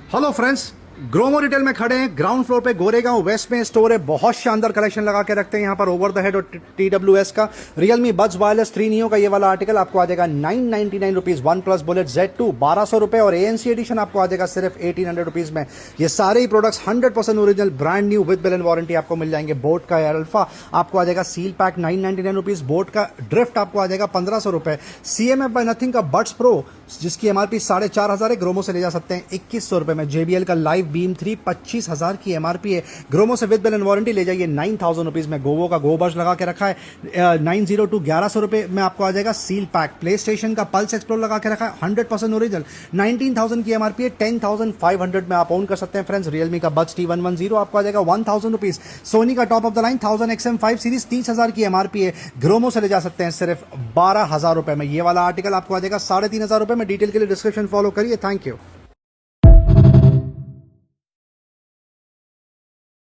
Hello friends, Gromo retail में खड़े हैं। ग्राउंड फ्लोर पे गोरेगांव वेस्ट में स्टोर है। बहुत शानदार कलेक्शन लगा के रखते हैं यहाँ पर। ओवर द हेड और TWS का रियलमी बड्स वायरलेस 3 नियो का ये वाला आर्टिकल आपको आ जाएगा 999 rupees. One plus bullet Z2 1200 रुपए और ANC एडिशन आपको आ जाएगा सिर्फ 1800 रुपीज में। ये सारे ही products 100% original brand new with bill and warranty आपको मिल जाएंगे। बोट का एयर अल्फा आपको आ जाएगा सील पैक 999 रुपीज। बोट का ड्रिफ्ट आपको आ जाएगा 1500 रुपए। CMF बाय नथिंग का बड्स प्रो जिसकी MRP 4500 है, ग्रोमो से ले जा सकते हैं 2100 रुपए में। JBL का लाइव बीम 3 25,000 की MRP है, ग्रोमो से विद बिल एंड वारंटी ले जाइए 9000 रुपीज में। गोवो का गोबर्स लगा के रखा है 902 1100 रुपए में आपको आ जाएगा सील पैक। प्ले स्टेशन का पल्स एक्सप्लोर लगा के रखा है 100% ओरिजिनल 19,000 की MRP है, 10,500 में आप ओन कर सकते हैं फ्रेंड्स। रियलमी का बड्स T110 आपको आ जाएगा 1000 रुपीज। सोनी का top of the line 1000 XM5 series 30,000 की MRP है, ग्रोमो से ले जा सकते हैं सिर्फ 12,000 रुपए में। ये वाला आर्टिकल आपको आ जाएगा 3,500 रुपए में। डिटेल के लिए डिस्क्रिप्शन फॉलो करिए। Thank you.